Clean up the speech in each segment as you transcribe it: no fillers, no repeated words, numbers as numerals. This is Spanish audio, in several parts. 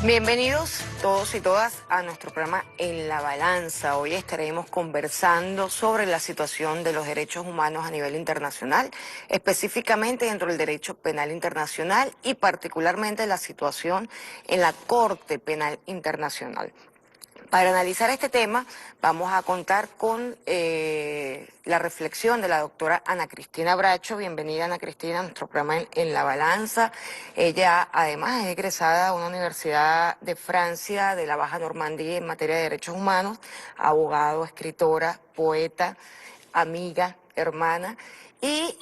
Bienvenidos todos y todas a nuestro programa En la Balanza. Hoy estaremos conversando sobre la situación de los derechos humanos a nivel internacional, específicamente dentro del derecho penal internacional y particularmente la situación en la Corte Penal Internacional. Para analizar este tema vamos a contar con la reflexión de la doctora Ana Cristina Bracho. Bienvenida, Ana Cristina, a nuestro programa en la Balanza. Ella además es egresada de una universidad de Francia, de la Baja Normandía, en materia de derechos humanos, abogado, escritora, poeta, amiga, hermana. Y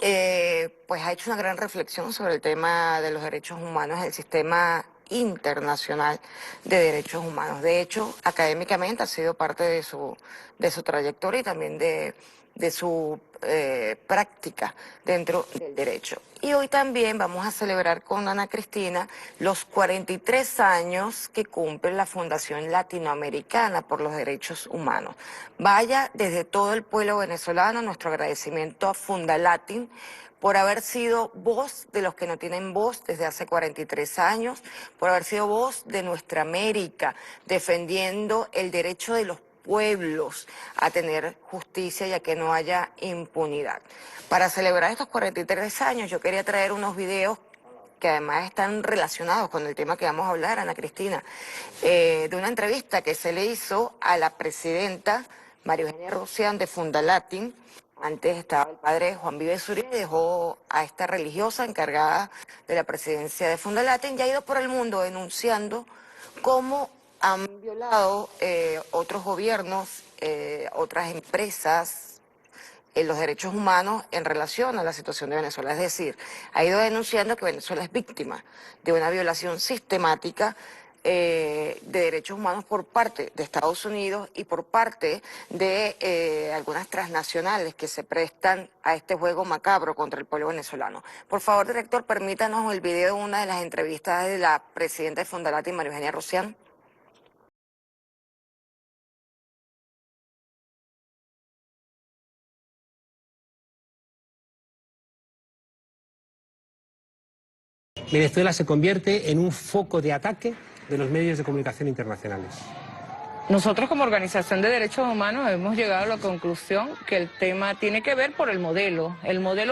pues ha hecho una gran reflexión sobre el tema de los derechos humanos, el sistema internacional de derechos humanos. De hecho, académicamente ha sido parte de su trayectoria y también de su práctica dentro del derecho. Y hoy también vamos a celebrar con Ana Cristina los 43 años que cumple la Fundación Latinoamericana por los Derechos Humanos. Vaya desde todo el pueblo venezolano nuestro agradecimiento a Fundalatin por haber sido voz de los que no tienen voz desde hace 43 años, por haber sido voz de nuestra América, defendiendo el derecho de los pueblos a tener justicia y a que no haya impunidad. Para celebrar estos 43 años yo quería traer unos videos que además están relacionados con el tema que vamos a hablar, Ana Cristina, de una entrevista que se le hizo a la presidenta María Eugenia Rusián de Fundalatin. Antes estaba el padre Juan Vives Zuria y dejó a esta religiosa encargada de la presidencia de Fundalatin y ha ido por el mundo denunciando cómo han violado otros gobiernos, otras empresas, los derechos humanos en relación a la situación de Venezuela. Es decir, ha ido denunciando que Venezuela es víctima de una violación sistemática de derechos humanos por parte de Estados Unidos y por parte de algunas transnacionales que se prestan a este juego macabro contra el pueblo venezolano. Por favor, director, permítanos el video de una de las entrevistas de la presidenta de Fundalatin, María Eugenia Rusián. Venezuela se convierte en un foco de ataque de los medios de comunicación internacionales. Nosotros como Organización de Derechos Humanos hemos llegado a la conclusión que el tema tiene que ver por el modelo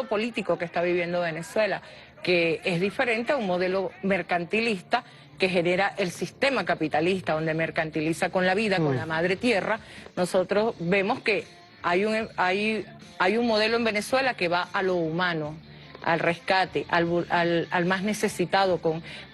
político que está viviendo Venezuela, que es diferente a un modelo mercantilista que genera el sistema capitalista, donde mercantiliza con la vida, con la madre tierra. Nosotros vemos que hay un modelo en Venezuela que va a lo humano, al rescate, al más necesitado.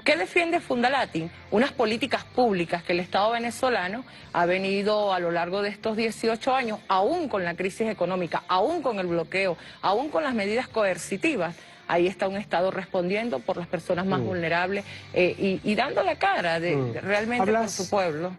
¿Qué defiende Fundalatin? Unas políticas públicas que el Estado venezolano ha venido a lo largo de estos 18 años, aún con la crisis económica, aún con el bloqueo, aún con las medidas coercitivas. Ahí está un Estado respondiendo por las personas más vulnerables y dando la cara realmente por su pueblo.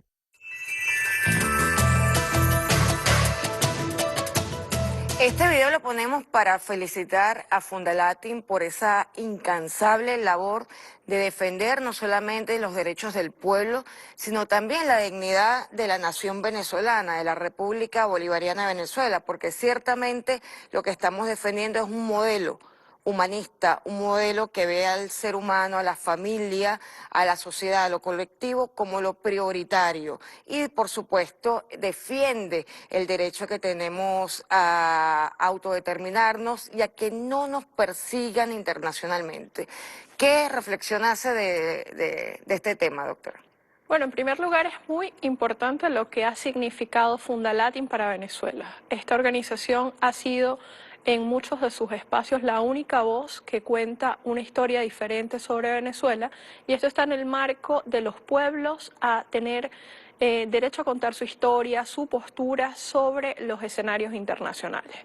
Este video lo ponemos para felicitar a Fundalatin por esa incansable labor de defender no solamente los derechos del pueblo, sino también la dignidad de la nación venezolana, de la República Bolivariana de Venezuela, porque ciertamente lo que estamos defendiendo es un modelo humanista, un modelo que ve al ser humano, a la familia, a la sociedad, a lo colectivo como lo prioritario y, por supuesto, defiende el derecho que tenemos a autodeterminarnos y a que no nos persigan internacionalmente. ¿Qué reflexión hace de este tema, doctora? Bueno, en primer lugar es muy importante lo que ha significado Fundalatin para Venezuela. Esta organización ha sido en muchos de sus espacios la única voz que cuenta una historia diferente sobre Venezuela, y esto está en el marco de los pueblos a tener derecho a contar su historia, su postura sobre los escenarios internacionales.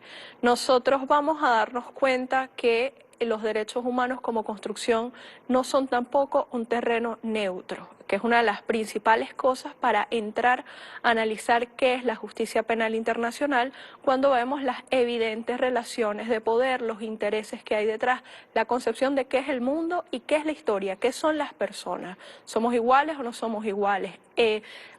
Nosotros vamos a darnos cuenta que los derechos humanos como construcción no son tampoco un terreno neutro, que es una de las principales cosas para entrar a analizar qué es la justicia penal internacional cuando vemos las evidentes relaciones de poder, los intereses que hay detrás, la concepción de qué es el mundo y qué es la historia, qué son las personas. ¿Somos iguales o no somos iguales?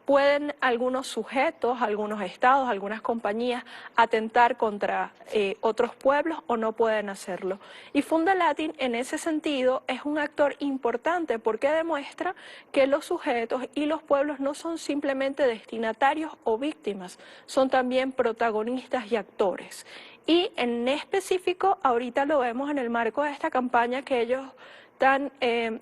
¿Pueden algunos sujetos, algunos estados, algunas compañías atentar contra otros pueblos o no pueden hacerlo? Y Fundalatin en ese sentido es un actor importante porque demuestra que los sujetos y los pueblos no son simplemente destinatarios o víctimas, son también protagonistas y actores. Y en específico, ahorita lo vemos en el marco de esta campaña que ellos tan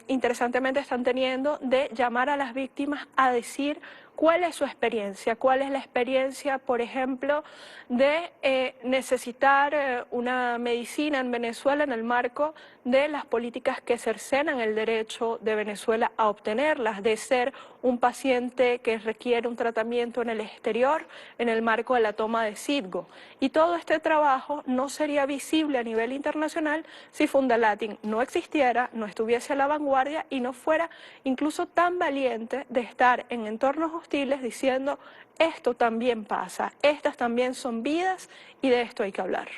interesantemente están teniendo de llamar a las víctimas a decir cuál es su experiencia, cuál es la experiencia, por ejemplo, de necesitar una medicina en Venezuela en el marco de las políticas que cercenan el derecho de Venezuela a obtenerlas, de ser un paciente que requiere un tratamiento en el exterior en el marco de la toma de Citgo. Y todo este trabajo no sería visible a nivel internacional si Fundalatin no existiera, no estuviese a la vanguardia y no fuera incluso tan valiente de estar en entornos hostiles diciendo esto también pasa, estas también son vidas y de esto hay que hablar.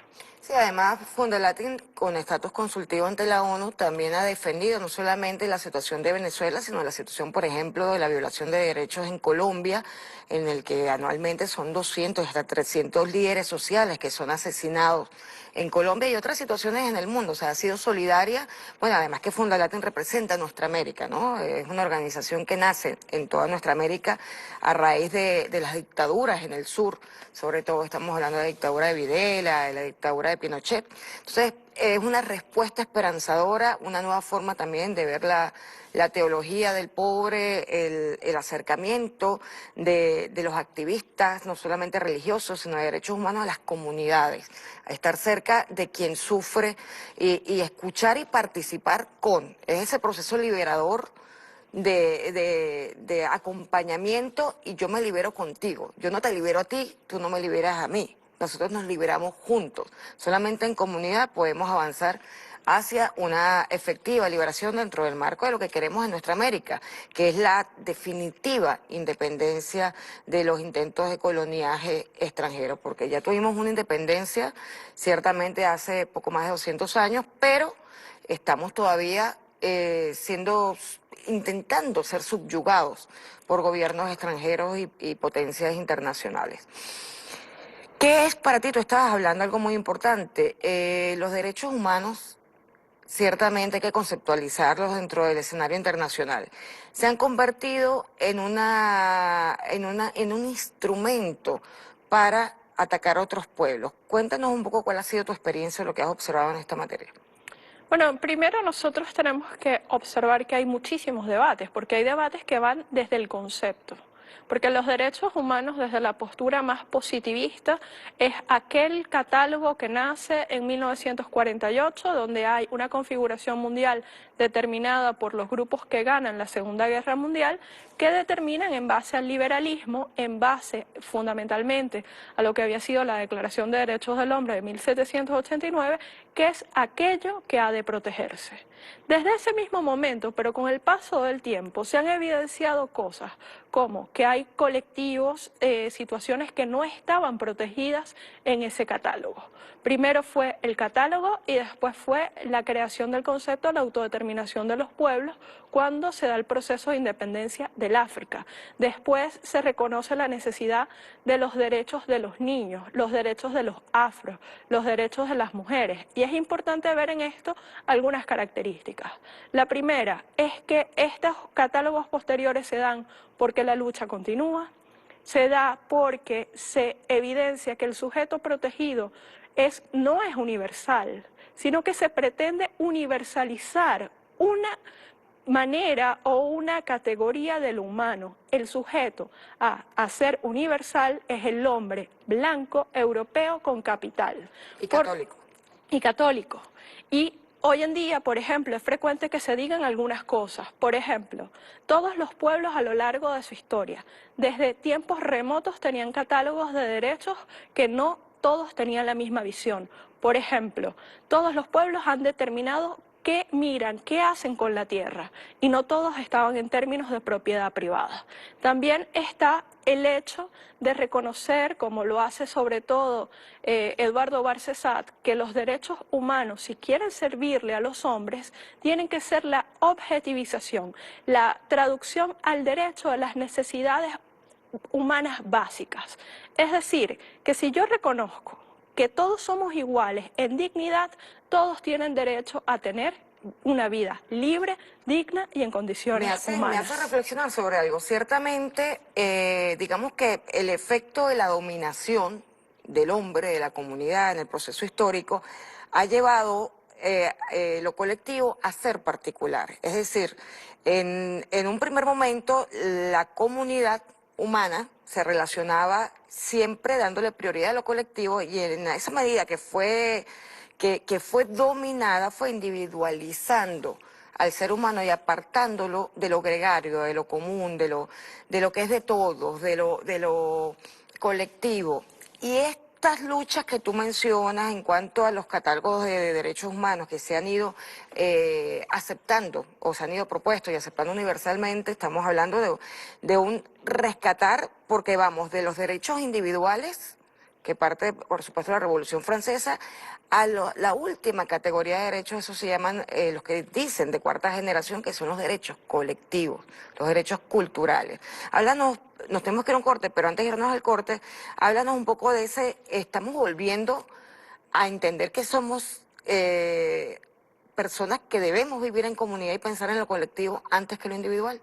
Sí, además Fundalatin, con estatus consultivo ante la ONU, también ha defendido no solamente la situación de Venezuela, sino la situación, por ejemplo, de la violación de derechos en Colombia, en el que anualmente son 200 hasta 300 líderes sociales que son asesinados en Colombia y otras situaciones en el mundo. O sea, ha sido solidaria. Bueno, además que Fundalatin representa a nuestra América, ¿no? Es una organización que nace en toda nuestra América a raíz de las dictaduras en el sur. Sobre todo estamos hablando de la dictadura de Videla, de la dictadura de Pinochet. Entonces, es una respuesta esperanzadora, una nueva forma también de ver la teología del pobre, el acercamiento de los activistas, no solamente religiosos, sino de derechos humanos a las comunidades, a estar cerca de quien sufre y escuchar y participar con. Es ese proceso liberador de acompañamiento y yo me libero contigo. Yo no te libero a ti, tú no me liberas a mí. Nosotros nos liberamos juntos. Solamente en comunidad podemos avanzar hacia una efectiva liberación dentro del marco de lo que queremos en nuestra América, que es la definitiva independencia de los intentos de coloniaje extranjero, porque ya tuvimos una independencia ciertamente hace poco más de 200 años, pero estamos todavía intentando ser subyugados por gobiernos extranjeros y potencias internacionales. ¿Qué es para ti? Tú estabas hablando algo muy importante. Los derechos humanos, ciertamente hay que conceptualizarlos dentro del escenario internacional. Se han convertido en un instrumento para atacar a otros pueblos. Cuéntanos un poco cuál ha sido tu experiencia, lo que has observado en esta materia. Bueno, primero nosotros tenemos que observar que hay muchísimos debates, porque hay debates que van desde el concepto. Porque los derechos humanos, desde la postura más positivista, es aquel catálogo que nace en 1948, donde hay una configuración mundial determinada por los grupos que ganan la Segunda Guerra Mundial, que determinan en base al liberalismo, en base fundamentalmente a lo que había sido la Declaración de Derechos del Hombre de 1789, que es aquello que ha de protegerse. Desde ese mismo momento, pero con el paso del tiempo, se han evidenciado cosas como que hay colectivos, situaciones que no estaban protegidas en ese catálogo. Primero fue el catálogo y después fue la creación del concepto de la autodeterminación de los pueblos cuando se da el proceso de independencia del África. Después se reconoce la necesidad de los derechos de los niños, los derechos de los afros, los derechos de las mujeres. Y es importante ver en esto algunas características. La primera es que estos catálogos posteriores se dan porque la lucha continúa, se da porque se evidencia que el sujeto protegido no es universal, sino que se pretende universalizar una manera o una categoría del humano. El sujeto a ser universal es el hombre blanco, europeo, con capital. Y católico. Y católico. Y hoy en día, por ejemplo, es frecuente que se digan algunas cosas. Por ejemplo, todos los pueblos a lo largo de su historia, desde tiempos remotos, tenían catálogos de derechos que no todos tenían la misma visión. Por ejemplo, todos los pueblos han determinado qué miran, qué hacen con la tierra, y no todos estaban en términos de propiedad privada. También está el hecho de reconocer, como lo hace sobre todo Eduardo Barcesat, que los derechos humanos, si quieren servirle a los hombres, tienen que ser la objetivización, la traducción al derecho de las necesidades humanas básicas. Es decir, que si yo reconozco que todos somos iguales en dignidad, todos tienen derecho a tener una vida libre, digna y en condiciones Me humanas. hace reflexionar sobre algo. Ciertamente, digamos que el efecto de la dominación del hombre, de la comunidad en el proceso histórico, ha llevado lo colectivo a ser particular. Es decir, en un primer momento, la comunidad humana se relacionaba siempre dándole prioridad a lo colectivo y en esa medida que fue dominada, fue individualizando al ser humano y apartándolo de lo gregario, de lo común, de lo que es de todos, de lo colectivo. Y estas luchas que tú mencionas en cuanto a los catálogos de derechos humanos que se han ido aceptando o se han ido propuestos y aceptando universalmente, estamos hablando de un rescatar, porque vamos de los derechos individuales, que parte, por supuesto, de la Revolución Francesa, a la última categoría de derechos, eso se llaman los que dicen de cuarta generación, que son los derechos colectivos, los derechos culturales. Háblanos, nos tenemos que ir a un corte, pero antes de irnos al corte, háblanos un poco de estamos volviendo a entender que somos personas que debemos vivir en comunidad y pensar en lo colectivo antes que lo individual.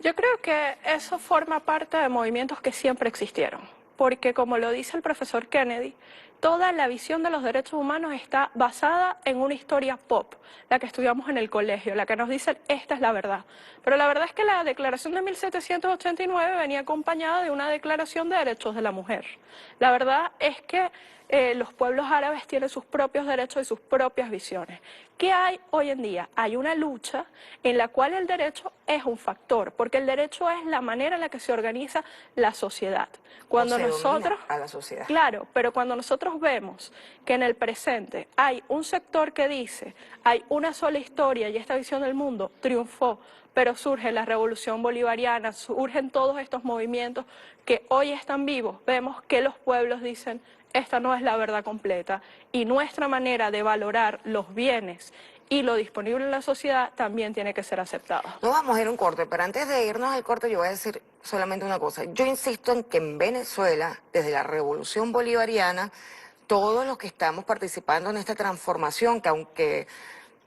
Yo creo que eso forma parte de movimientos que siempre existieron, porque como lo dice el profesor Kennedy, toda la visión de los derechos humanos está basada en una historia pop, la que estudiamos en el colegio, la que nos dice esta es la verdad. Pero la verdad es que la declaración de 1789 venía acompañada de una declaración de derechos de la mujer. La verdad es que los pueblos árabes tienen sus propios derechos y sus propias visiones. ¿Qué hay hoy en día? Hay una lucha en la cual el derecho es un factor, porque el derecho es la manera en la que se organiza la sociedad. Cuando O se nosotros, domina a la sociedad. claro, pero cuando nosotros vemos que en el presente hay un sector que dice, hay una sola historia y esta visión del mundo triunfó, pero surge la revolución bolivariana, surgen todos estos movimientos que hoy están vivos, vemos que los pueblos dicen, esta no es la verdad completa y nuestra manera de valorar los bienes y lo disponible en la sociedad también tiene que ser aceptada. No vamos a ir a un corte, pero antes de irnos al corte yo voy a decir solamente una cosa. Yo insisto en que en Venezuela, desde la Revolución Bolivariana, todos los que estamos participando en esta transformación, que aunque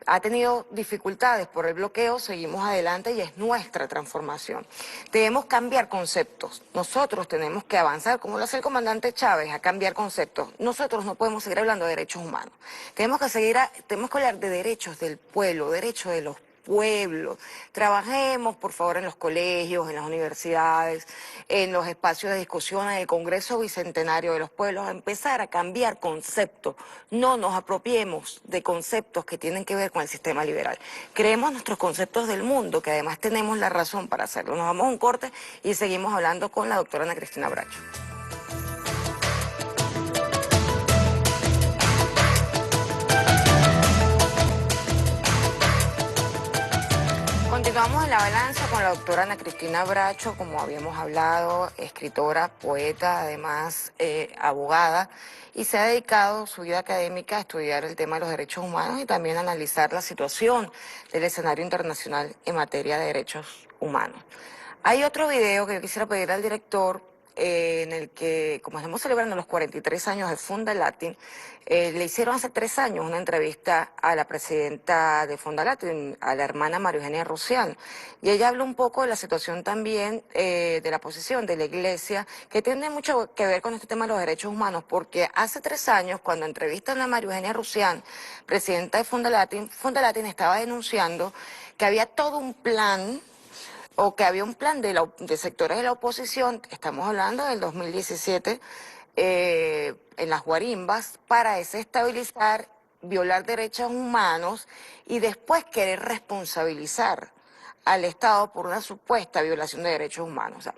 ha tenido dificultades por el bloqueo, seguimos adelante y es nuestra transformación. Debemos cambiar conceptos. Nosotros tenemos que avanzar, como lo hace el comandante Chávez, a cambiar conceptos. Nosotros no podemos seguir hablando de derechos humanos. Tenemos que hablar de derechos del pueblo, derechos de los pueblos. Trabajemos, por favor, en los colegios, en las universidades, en los espacios de discusión, en el Congreso Bicentenario de los Pueblos, a empezar a cambiar conceptos. No nos apropiemos de conceptos que tienen que ver con el sistema liberal. Creemos nuestros conceptos del mundo, que además tenemos la razón para hacerlo. Nos vamos a un corte y seguimos hablando con la doctora Ana Cristina Bracho. Continuamos en la balanza con la doctora Ana Cristina Bracho, como habíamos hablado, escritora, poeta, además abogada, y se ha dedicado su vida académica a estudiar el tema de los derechos humanos y también a analizar la situación del escenario internacional en materia de derechos humanos. Hay otro video que yo quisiera pedir al director, en el que, como estamos celebrando los 43 años de Fundalatin, le hicieron hace 3 años una entrevista a la presidenta de Fundalatin, a la hermana María Eugenia Rusián, y ella habla un poco de la situación también de la posición de la Iglesia, que tiene mucho que ver con este tema de los derechos humanos, porque hace 3 años, cuando entrevistan a María Eugenia Rusián, presidenta de Fundalatin, Fundalatin estaba denunciando que había todo un plan, o que había un plan de sectores de la oposición, estamos hablando del 2017, en las guarimbas, para desestabilizar, violar derechos humanos y después querer responsabilizar al Estado por una supuesta violación de derechos humanos. O sea,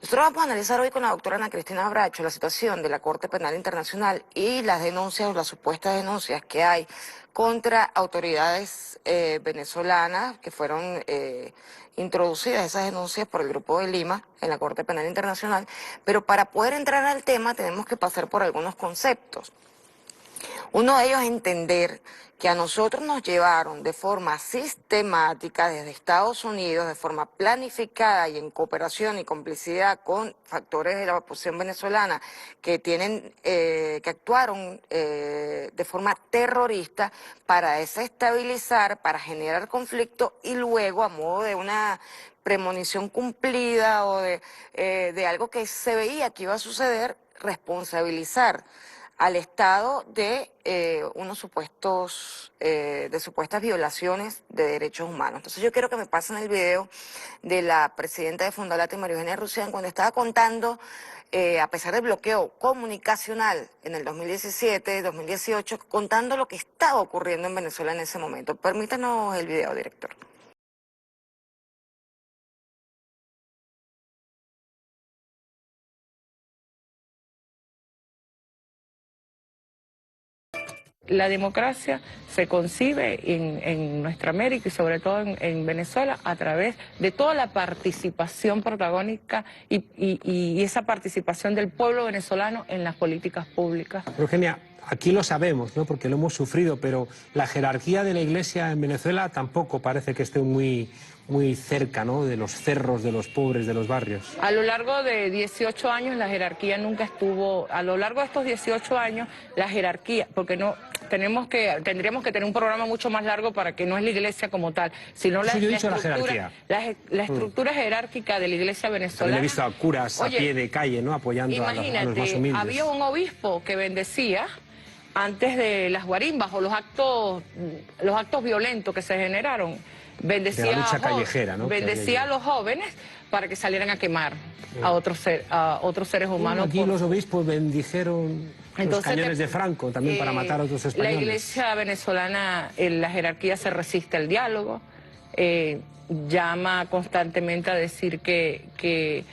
nosotros vamos a analizar hoy con la doctora Ana Cristina Bracho la situación de la Corte Penal Internacional y las denuncias o las supuestas denuncias que hay contra autoridades venezolanas que fueron introducidas esas denuncias por el Grupo de Lima en la Corte Penal Internacional, pero para poder entrar al tema tenemos que pasar por algunos conceptos. Uno de ellos es entender que a nosotros nos llevaron de forma sistemática desde Estados Unidos, de forma planificada y en cooperación y complicidad con factores de la oposición venezolana que actuaron de forma terrorista para desestabilizar, para generar conflicto y luego a modo de una premonición cumplida o de algo que se veía que iba a suceder, responsabilizar al Estado de supuestas violaciones de derechos humanos. Entonces yo quiero que me pasen el video de la presidenta de Fundalate, María Eugenia Rusián, cuando estaba contando, a pesar del bloqueo comunicacional en el 2017, 2018, contando lo que estaba ocurriendo en Venezuela en ese momento. Permítanos el video, director. La democracia se concibe en nuestra América y sobre todo en Venezuela a través de toda la participación protagónica y esa participación del pueblo venezolano en las políticas públicas. Eugenia, aquí lo sabemos, ¿no? Porque lo hemos sufrido, pero la jerarquía de la Iglesia en Venezuela tampoco parece que esté muy cerca, ¿no?, de los cerros, de los pobres, de los barrios. A lo largo de 18 años la jerarquía nunca estuvo, a lo largo de estos 18 años la jerarquía, porque no tendríamos que tener un programa mucho más largo para que no es la Iglesia como tal, sino la estructura jerárquica de la Iglesia venezolana. También he visto a curas a pie de calle, ¿no?, apoyando a los más humildes. Había un obispo que bendecía antes de las guarimbas o los actos violentos que se generaron. Bendecía, de la lucha callejera, ¿no?, bendecía a los jóvenes para que salieran a quemar a otros seres humanos. Aquí los obispos bendijeron los cañones de Franco también para matar a otros españoles. La Iglesia venezolana, la jerarquía se resiste al diálogo, llama constantemente a decir que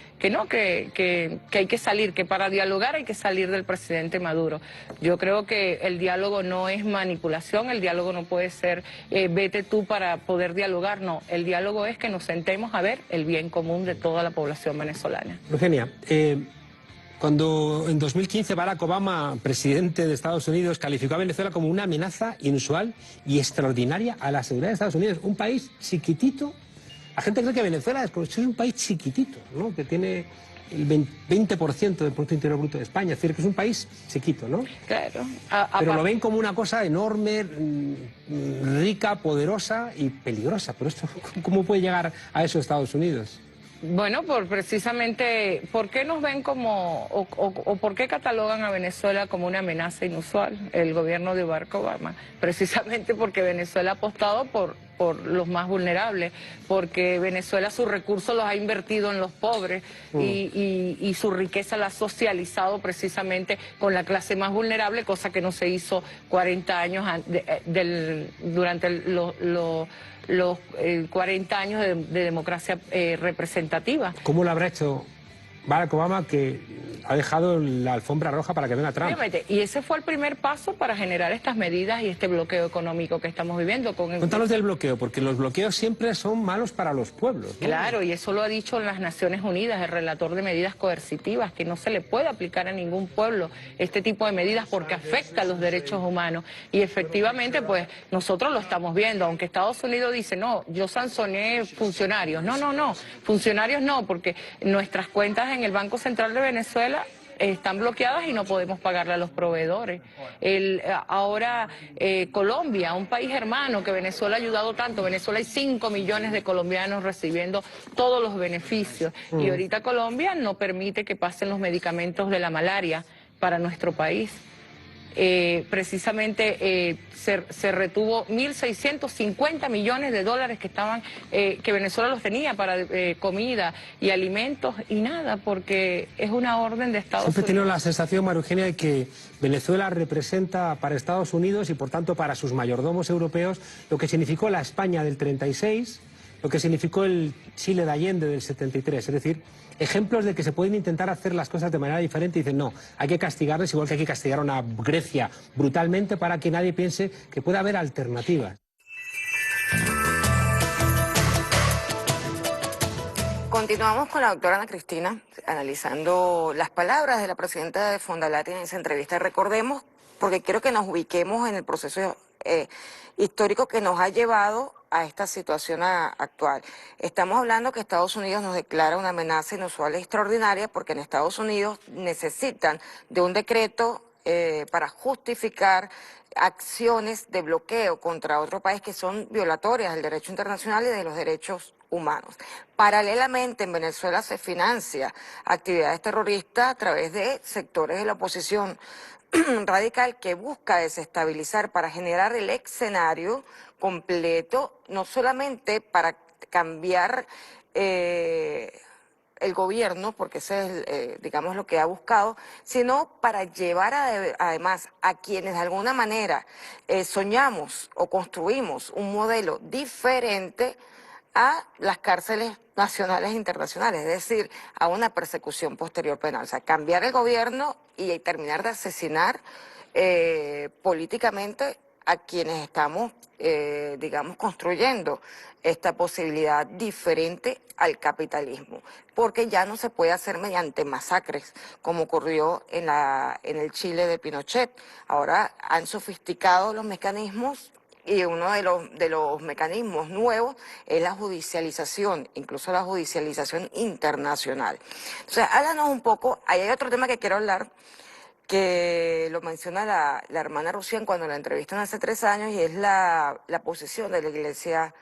hay que salir, que para dialogar hay que salir del presidente Maduro. Yo creo que el diálogo no es manipulación, el diálogo no puede ser vete tú para poder dialogar, no. El diálogo es que nos sentemos a ver el bien común de toda la población venezolana. Eugenia, cuando en 2015 Barack Obama, presidente de Estados Unidos, calificó a Venezuela como una amenaza inusual y extraordinaria a la seguridad de Estados Unidos, un país chiquitito. La gente cree que Venezuela es un país chiquitito, ¿no?, que tiene el 20% del Producto Interior Bruto de España, es decir, que es un país chiquito, ¿no? Claro. Pero lo ven como una cosa enorme, rica, poderosa y peligrosa. Pero esto, ¿cómo puede llegar a eso Estados Unidos? Bueno, precisamente, ¿por qué nos ven como, o por qué catalogan a Venezuela como una amenaza inusual, el gobierno de Barack Obama? Precisamente porque Venezuela ha apostado por los más vulnerables, porque Venezuela sus recursos los ha invertido en los pobres y su riqueza la ha socializado precisamente con la clase más vulnerable, cosa que no se hizo 40 años durante los 40 años de democracia representativa. ¿Cómo lo habrá hecho Barack Obama, que ha dejado la alfombra roja para que venga Trump? Y ese fue el primer paso para generar estas medidas y este bloqueo económico que estamos viviendo. Cuéntanos del bloqueo, porque los bloqueos siempre son malos para los pueblos, ¿no? Claro, y eso lo ha dicho en las Naciones Unidas el relator de medidas coercitivas, que no se le puede aplicar a ningún pueblo este tipo de medidas porque afecta a los derechos humanos. Y efectivamente, pues nosotros lo estamos viendo, aunque Estados Unidos dice, no, yo sancioné funcionarios. No, funcionarios no, porque nuestras cuentas en el Banco Central de Venezuela están bloqueadas y no podemos pagarle a los proveedores. Ahora Colombia, un país hermano que Venezuela ha ayudado tanto. Venezuela hay 5 millones de colombianos recibiendo todos los beneficios. Y ahorita Colombia no permite que pasen los medicamentos de la malaria para nuestro país. Precisamente se retuvo 1.650 millones de dólares que Venezuela los tenía para comida y alimentos y nada, porque es una orden de Estados Unidos. Siempre he tenido la sensación, María Eugenia, de que Venezuela representa para Estados Unidos y por tanto para sus mayordomos europeos lo que significó la España del 36, lo que significó el Chile de Allende del 73. Es decir, ejemplos de que se pueden intentar hacer las cosas de manera diferente y dicen, no, hay que castigarles igual que hay que castigar a una Grecia brutalmente para que nadie piense que puede haber alternativas. Continuamos con la doctora Ana Cristina, analizando las palabras de la presidenta de Fondalati en esa entrevista. Recordemos, porque quiero que nos ubiquemos en el proceso histórico que nos ha llevado a esta situación actual. Estamos hablando que Estados Unidos nos declara una amenaza inusual e extraordinaria porque en Estados Unidos necesitan de un decreto para justificar acciones de bloqueo contra otro país que son violatorias del derecho internacional y de los derechos humanos. Paralelamente, en Venezuela se financia actividades terroristas a través de sectores de la oposición radical que busca desestabilizar para generar el escenario completo, no solamente para cambiar el gobierno, porque ese es, digamos, lo que ha buscado, sino para llevar además a quienes de alguna manera soñamos o construimos un modelo diferente a las cárceles nacionales e internacionales, es decir, a una persecución posterior penal. O sea, cambiar el gobierno y terminar de asesinar políticamente a quienes estamos, digamos, construyendo esta posibilidad diferente al capitalismo, porque ya no se puede hacer mediante masacres, como ocurrió en el Chile de Pinochet. Ahora han sofisticado los mecanismos y uno de los mecanismos nuevos es la judicialización, incluso la judicialización internacional. Entonces, háblanos un poco, ahí hay otro tema que quiero hablar, que lo menciona la hermana Rusián cuando la entrevistan hace 3 años, y es la posición de la Iglesia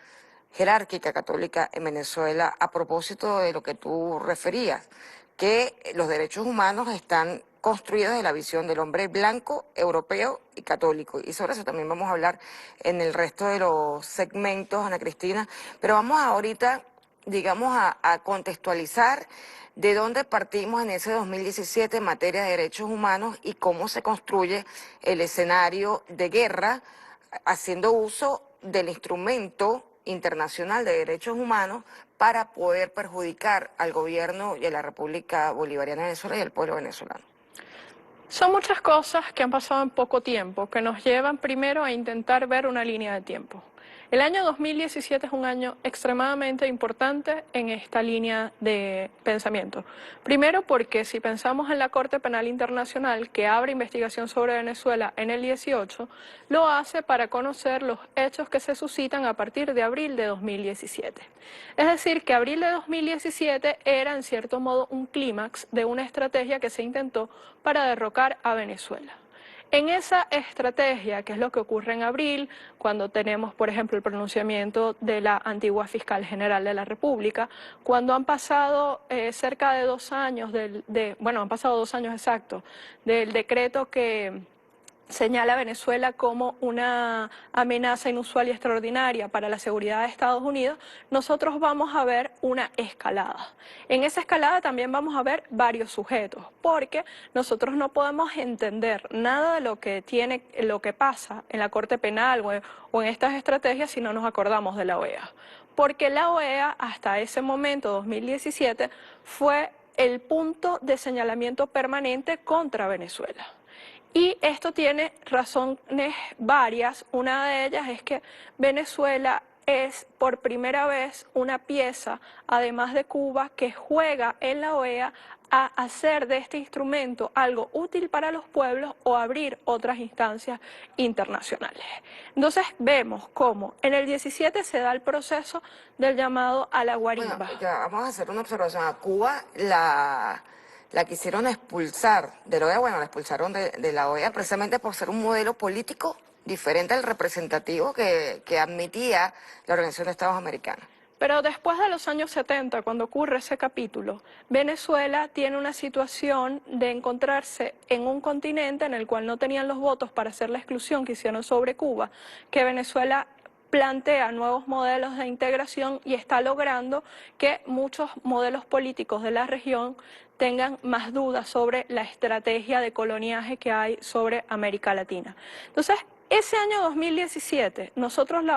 jerárquica católica en Venezuela a propósito de lo que tú referías, que los derechos humanos están construidos de la visión del hombre blanco, europeo y católico. Y sobre eso también vamos a hablar en el resto de los segmentos, Ana Cristina. Pero vamos ahorita, digamos, a contextualizar de dónde partimos en ese 2017 en materia de derechos humanos y cómo se construye el escenario de guerra haciendo uso del instrumento internacional de derechos humanos para poder perjudicar al gobierno y a la República Bolivariana de Venezuela y al pueblo venezolano. Son muchas cosas que han pasado en poco tiempo, que nos llevan primero a intentar ver una línea de tiempo. El año 2017 es un año extremadamente importante en esta línea de pensamiento. Primero porque si pensamos en la Corte Penal Internacional, que abre investigación sobre Venezuela en el 18, lo hace para conocer los hechos que se suscitan a partir de abril de 2017. Es decir, que abril de 2017 era en cierto modo un clímax de una estrategia que se intentó para derrocar a Venezuela. En esa estrategia, que es lo que ocurre en abril, cuando tenemos, por ejemplo, el pronunciamiento de la antigua fiscal general de la República, cuando han pasado cerca de 2 años, han pasado 2 años exactos, del decreto que señala a Venezuela como una amenaza inusual y extraordinaria para la seguridad de Estados Unidos, nosotros vamos a ver una escalada. En esa escalada también vamos a ver varios sujetos, porque nosotros no podemos entender nada de lo que pasa en la Corte Penal o en estas estrategias si no nos acordamos de la OEA. Porque la OEA hasta ese momento, 2017, fue el punto de señalamiento permanente contra Venezuela. Y esto tiene razones varias. Una de ellas es que Venezuela es por primera vez una pieza, además de Cuba, que juega en la OEA a hacer de este instrumento algo útil para los pueblos o abrir otras instancias internacionales. Entonces vemos cómo en el 17 se da el proceso del llamado a la guarimba. Bueno, ya vamos a hacer una observación. A Cuba la quisieron expulsar de la OEA, bueno, la expulsaron de la OEA precisamente por ser un modelo político diferente al representativo que admitía la Organización de Estados Americanos. Pero después de los años 70, cuando ocurre ese capítulo, Venezuela tiene una situación de encontrarse en un continente en el cual no tenían los votos para hacer la exclusión que hicieron sobre Cuba, que Venezuela plantea nuevos modelos de integración y está logrando que muchos modelos políticos de la región tengan más dudas sobre la estrategia de coloniaje que hay sobre América Latina. Entonces, Ese año 2017 nosotros lo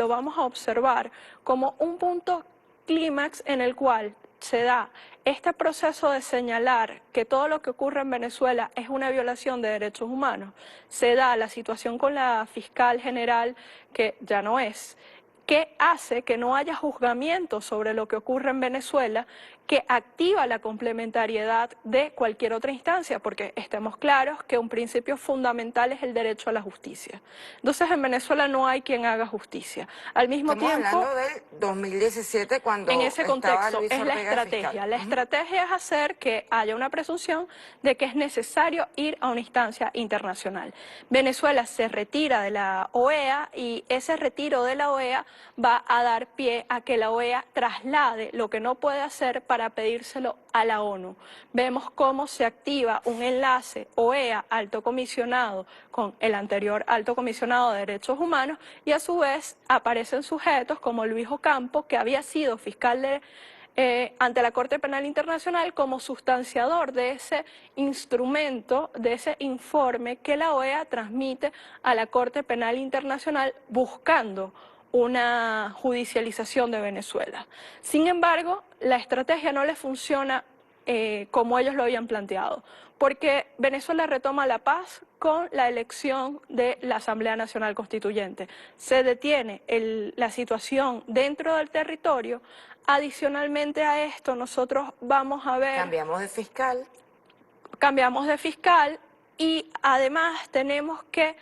vamos a observar como un punto clímax en el cual se da este proceso de señalar que todo lo que ocurre en Venezuela es una violación de derechos humanos. Se da la situación con la fiscal general, que ya no es, que hace que no haya juzgamiento sobre lo que ocurre en Venezuela, que activa la complementariedad de cualquier otra instancia, porque estemos claros que un principio fundamental es el derecho a la justicia. Entonces en Venezuela no hay quien haga justicia. Al mismo Estamos tiempo, hablando del 2017 cuando en ese estaba contexto Luis es la Ortega de fiscal. estrategia. La estrategia es hacer que haya una presunción de que es necesario ir a una instancia internacional. Venezuela se retira de la OEA y ese retiro de la OEA va a dar pie a que la OEA traslade lo que no puede hacer para pedírselo a la ONU. Vemos cómo se activa un enlace OEA alto comisionado con el anterior alto comisionado de derechos humanos y a su vez aparecen sujetos como Luis Ocampo, que había sido fiscal ante la Corte Penal Internacional como sustanciador de ese instrumento, de ese informe que la OEA transmite a la Corte Penal Internacional buscando una judicialización de Venezuela. Sin embargo, la estrategia no le funciona como ellos lo habían planteado, porque Venezuela retoma la paz con la elección de la Asamblea Nacional Constituyente. Se detiene la situación dentro del territorio. Adicionalmente a esto, nosotros vamos a ver... Cambiamos de fiscal y además tenemos que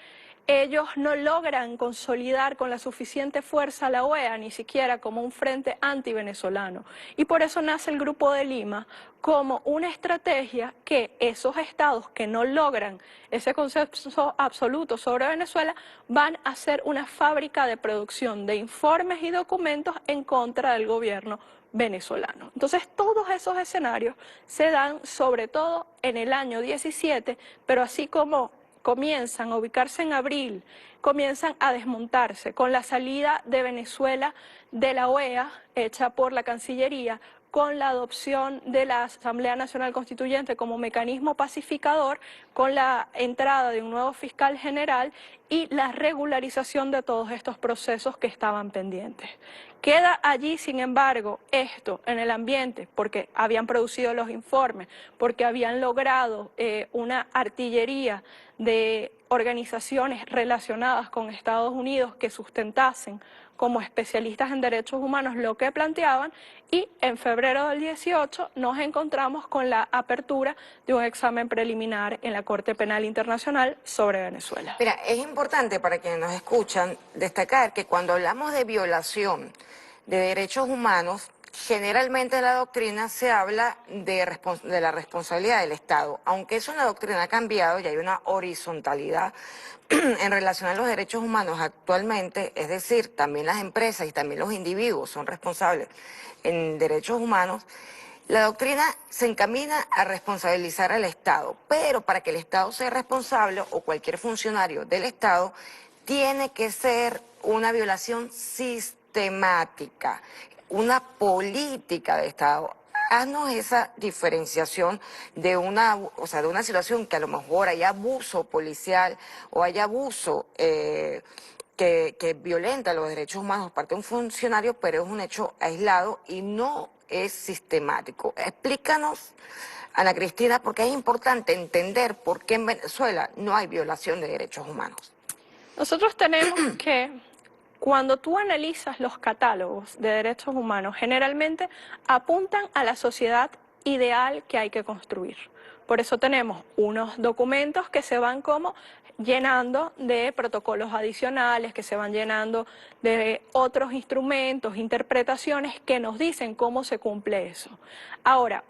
ellos no logran consolidar con la suficiente fuerza a la OEA, ni siquiera como un frente anti-venezolano. Y por eso nace el Grupo de Lima como una estrategia que esos estados que no logran ese consenso absoluto sobre Venezuela van a ser una fábrica de producción de informes y documentos en contra del gobierno venezolano. Entonces todos esos escenarios se dan sobre todo en el año 17, pero así como comienzan a ubicarse en abril, comienzan a desmontarse con la salida de Venezuela de la OEA, hecha por la Cancillería, con la adopción de la Asamblea Nacional Constituyente como mecanismo pacificador, con la entrada de un nuevo fiscal general y la regularización de todos estos procesos que estaban pendientes. Queda allí, sin embargo, esto en el ambiente, porque habían producido los informes, porque habían logrado una artillería de organizaciones relacionadas con Estados Unidos que sustentasen como especialistas en derechos humanos lo que planteaban, y en febrero del 18 nos encontramos con la apertura de un examen preliminar en la Corte Penal Internacional sobre Venezuela. Mira, es importante para quienes nos escuchan destacar que cuando hablamos de violación de derechos humanos, generalmente en la doctrina se habla de la responsabilidad del Estado, aunque eso en la doctrina ha cambiado y hay una horizontalidad en relación a los derechos humanos actualmente, es decir, también las empresas y también los individuos son responsables en derechos humanos. La doctrina se encamina a responsabilizar al Estado, pero para que el Estado sea responsable o cualquier funcionario del Estado, tiene que ser una violación sistemática, una política de Estado. Haznos esa diferenciación de de una situación que a lo mejor hay abuso policial o hay abuso que violenta los derechos humanos por parte de un funcionario, pero es un hecho aislado y no es sistemático. Explícanos, Ana Cristina, porque es importante entender por qué en Venezuela no hay violación de derechos humanos. Nosotros tenemos que, cuando tú analizas los catálogos de derechos humanos, generalmente apuntan a la sociedad ideal que hay que construir. Por eso tenemos unos documentos que se van como llenando de protocolos adicionales, que se van llenando de otros instrumentos, interpretaciones que nos dicen cómo se cumple eso. Ahora,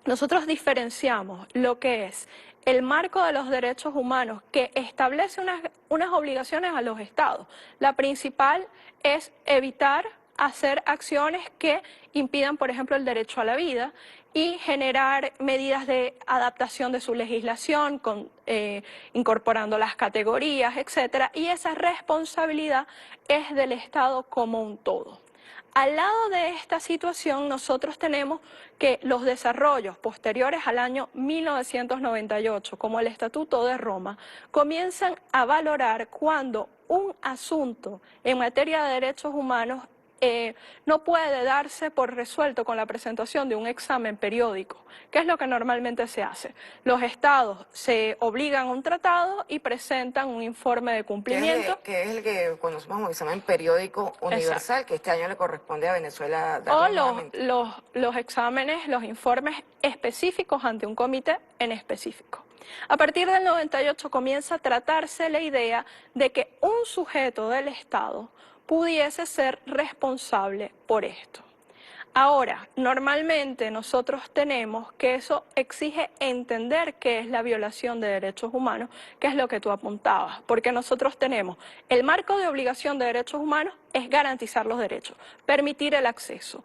nosotros diferenciamos lo que es el marco de los derechos humanos, que establece unas obligaciones a los estados. La principal es evitar hacer acciones que impidan, por ejemplo, el derecho a la vida y generar medidas de adaptación de su legislación, incorporando las categorías, etcétera. Y esa responsabilidad es del Estado como un todo. Al lado de esta situación, nosotros tenemos que los desarrollos posteriores al año 1998, como el Estatuto de Roma, comienzan a valorar cuando un asunto en materia de derechos humanos no puede darse por resuelto con la presentación de un examen periódico, que es lo que normalmente se hace. Los estados se obligan a un tratado y presentan un informe de cumplimiento. Que es el que conocemos como examen periódico universal, que este año le corresponde a Venezuela darlo O nuevamente. los exámenes, los informes específicos ante un comité en específico. A partir del 98 comienza a tratarse la idea de que un sujeto del Estado pudiese ser responsable por esto. Ahora, normalmente nosotros tenemos que eso exige entender qué es la violación de derechos humanos, que es lo que tú apuntabas, porque nosotros tenemos el marco de obligación de derechos humanos es garantizar los derechos, permitir el acceso,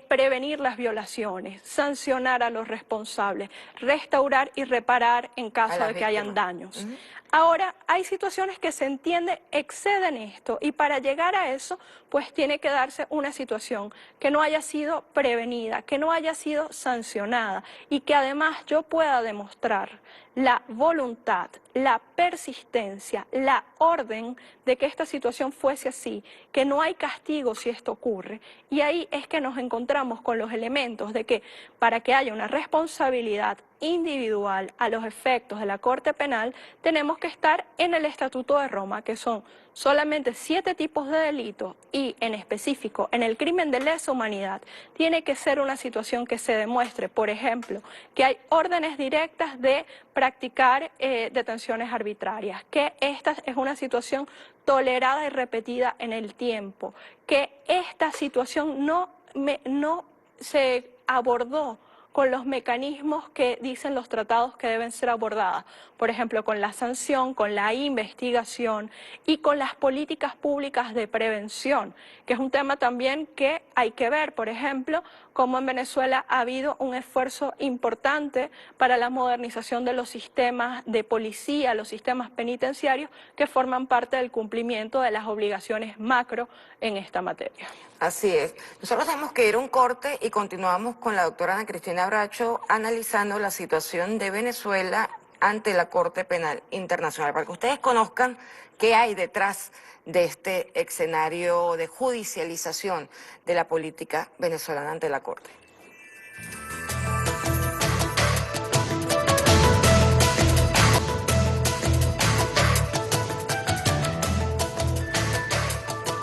prevenir las violaciones, sancionar a los responsables, restaurar y reparar en caso de que hayan daños. Ahora, hay situaciones que se entiende exceden esto y para llegar a eso, pues tiene que darse una situación que no haya sido prevenida, que no haya sido sancionada y que además yo pueda demostrar la voluntad, la persistencia, la orden de que esta situación fuese así, que no hay castigo si esto ocurre. Y ahí es que nos encontramos con los elementos de que para que haya una responsabilidad individual a los efectos de la Corte Penal, tenemos que estar en el Estatuto de Roma, que son solamente 7 tipos de delitos y en específico en el crimen de lesa humanidad tiene que ser una situación que se demuestre, por ejemplo, que hay órdenes directas de practicar detenciones arbitrarias, que esta es una situación tolerada y repetida en el tiempo, que esta situación no se abordó con los mecanismos que dicen los tratados que deben ser abordadas, por ejemplo, con la sanción, con la investigación y con las políticas públicas de prevención, que es un tema también que hay que ver, por ejemplo, cómo en Venezuela ha habido un esfuerzo importante para la modernización de los sistemas de policía, los sistemas penitenciarios, que forman parte del cumplimiento de las obligaciones macro en esta materia. Así es. Nosotros tenemos que ir a un corte y continuamos con la doctora Ana Cristina Bracho analizando la situación de Venezuela ante la Corte Penal Internacional, para que ustedes conozcan qué hay detrás de este escenario de judicialización de la política venezolana ante la Corte.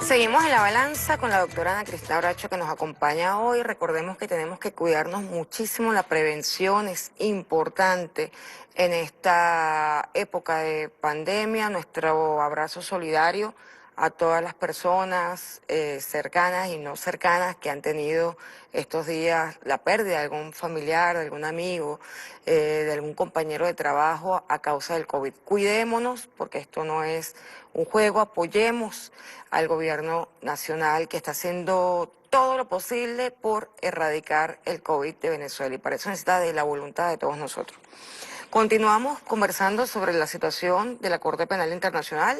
Seguimos en la balanza con la doctora Ana Cristina Bracho que nos acompaña hoy. Recordemos que tenemos que cuidarnos muchísimo, la prevención es importante en esta época de pandemia. Nuestro abrazo solidario a todas las personas cercanas y no cercanas que han tenido estos días la pérdida de algún familiar, de algún amigo, de algún compañero de trabajo a causa del COVID. Cuidémonos porque esto no es un juego, apoyemos al gobierno nacional que está haciendo todo lo posible por erradicar el COVID de Venezuela y para eso necesita de la voluntad de todos nosotros. Continuamos conversando sobre la situación de la Corte Penal Internacional.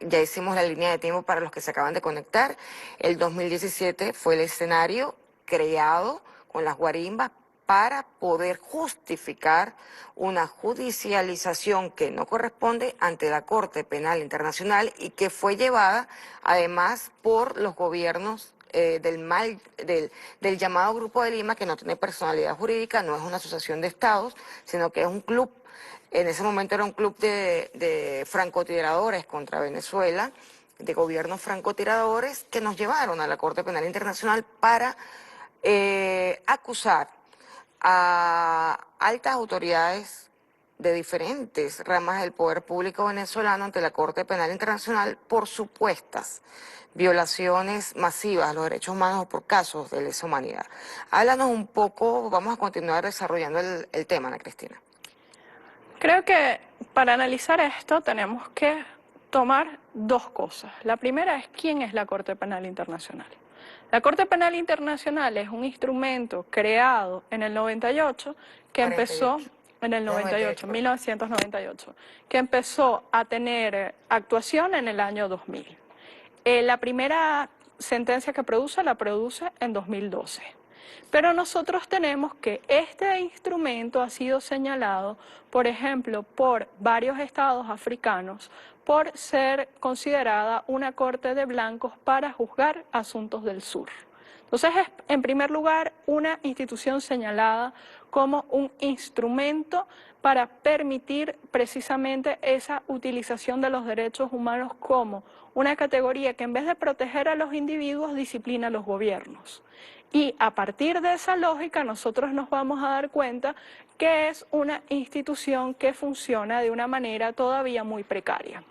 Ya hicimos la línea de tiempo para los que se acaban de conectar. El 2017 fue el escenario creado con las guarimbas para poder justificar una judicialización que no corresponde ante la Corte Penal Internacional y que fue llevada además por los gobiernos del llamado Grupo de Lima, que no tiene personalidad jurídica, no es una asociación de estados, sino que es un club. En ese momento era un club de francotiradores contra Venezuela, de gobiernos francotiradores, que nos llevaron a la Corte Penal Internacional para acusar a altas autoridades de diferentes ramas del poder público venezolano ante la Corte Penal Internacional por supuestas violaciones masivas a los derechos humanos o por casos de lesa humanidad. Háblanos un poco, vamos a continuar desarrollando el tema, Ana Cristina. Creo que para analizar esto tenemos que tomar 2 cosas. La primera es quién es la Corte Penal Internacional. La Corte Penal Internacional es un instrumento creado en el 98 que 48. empezó en el 98, 1998, que empezó a tener actuación en el año 2000. La primera sentencia que produce la produce en 2012. Pero nosotros tenemos que este instrumento ha sido señalado, por ejemplo, por varios estados africanos, por ser considerada una corte de blancos para juzgar asuntos del sur. Entonces es, en primer lugar, una institución señalada como un instrumento para permitir precisamente esa utilización de los derechos humanos como una categoría que en vez de proteger a los individuos, disciplina a los gobiernos. Y a partir de esa lógica nosotros nos vamos a dar cuenta que es una institución que funciona de una manera todavía muy precaria.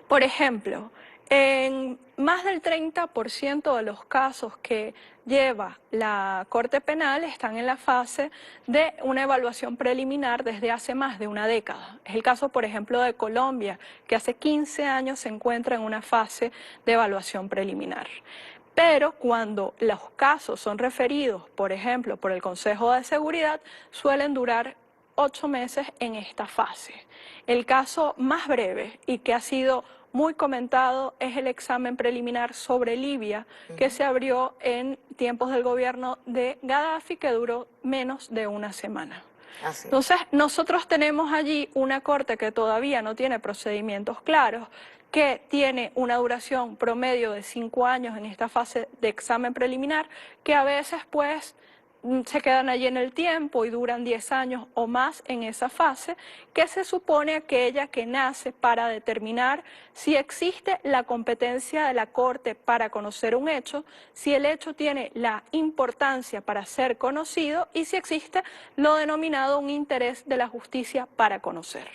Por ejemplo, en más del 30% de los casos que lleva la Corte Penal están en la fase de una evaluación preliminar desde hace más de una década. Es el caso, por ejemplo, de Colombia, que hace 15 años se encuentra en una fase de evaluación preliminar. Pero cuando los casos son referidos, por ejemplo, por el Consejo de Seguridad, suelen durar 8 meses en esta fase. El caso más breve y que ha sido muy comentado es el examen preliminar sobre Libia, que se abrió en tiempos del gobierno de Gaddafi, que duró menos de una semana. Entonces, nosotros tenemos allí una corte que todavía no tiene procedimientos claros, que tiene una duración promedio de 5 años en esta fase de examen preliminar, que a veces pues se quedan allí en el tiempo y duran 10 años o más en esa fase, que se supone aquella que nace para determinar si existe la competencia de la Corte para conocer un hecho, si el hecho tiene la importancia para ser conocido y si existe lo denominado un interés de la justicia para conocer.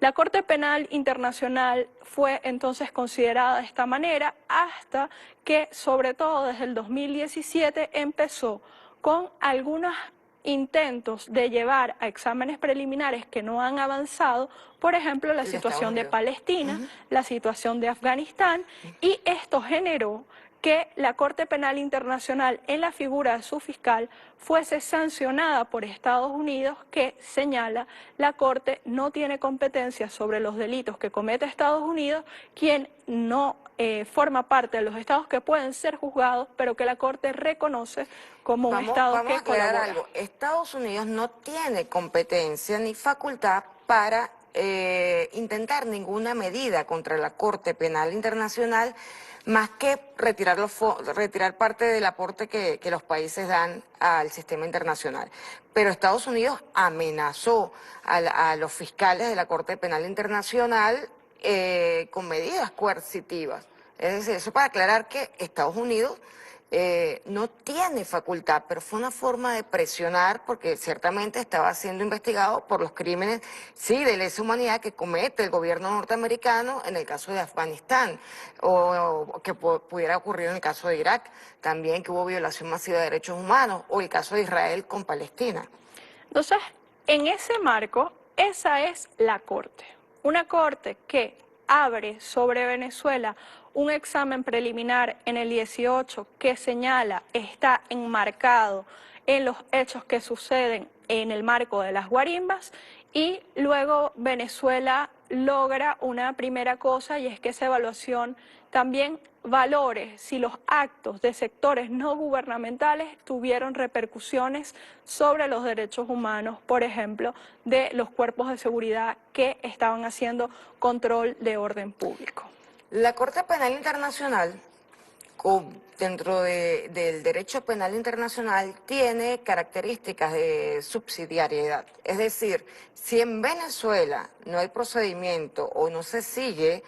La Corte Penal Internacional fue entonces considerada de esta manera hasta que, sobre todo desde el 2017, empezó con algunos intentos de llevar a exámenes preliminares que no han avanzado, por ejemplo, la situación de Palestina, la situación de Afganistán, y esto generó que la Corte Penal Internacional, en la figura de su fiscal, fuese sancionada por Estados Unidos, que señala la Corte no tiene competencia sobre los delitos que comete Estados Unidos, quien no forma parte de los estados que pueden ser juzgados, pero que la Corte reconoce como un estado que colabora. Algo. Estados Unidos no tiene competencia ni facultad para intentar ninguna medida contra la Corte Penal Internacional, más que retirar parte del aporte que los países dan al sistema internacional. Pero Estados Unidos amenazó a los fiscales de la Corte Penal Internacional con medidas coercitivas. Es decir, eso para aclarar que Estados Unidos no tiene facultad, pero fue una forma de presionar, porque ciertamente estaba siendo investigado por los crímenes, sí, de lesa humanidad que comete el gobierno norteamericano en el caso de Afganistán, o que pudiera ocurrir en el caso de Irak, también que hubo violación masiva de derechos humanos, o el caso de Israel con Palestina. Entonces, en ese marco, esa es la Corte. Una Corte que abre sobre Venezuela un examen preliminar en el 18 que señala, está enmarcado en los hechos que suceden en el marco de las guarimbas, y luego Venezuela logra una primera cosa, y es que esa evaluación también valore si los actos de sectores no gubernamentales tuvieron repercusiones sobre los derechos humanos, por ejemplo, de los cuerpos de seguridad que estaban haciendo control de orden público. La Corte Penal Internacional, dentro del derecho penal internacional, tiene características de subsidiariedad. Es decir, si en Venezuela no hay procedimiento o no se sigue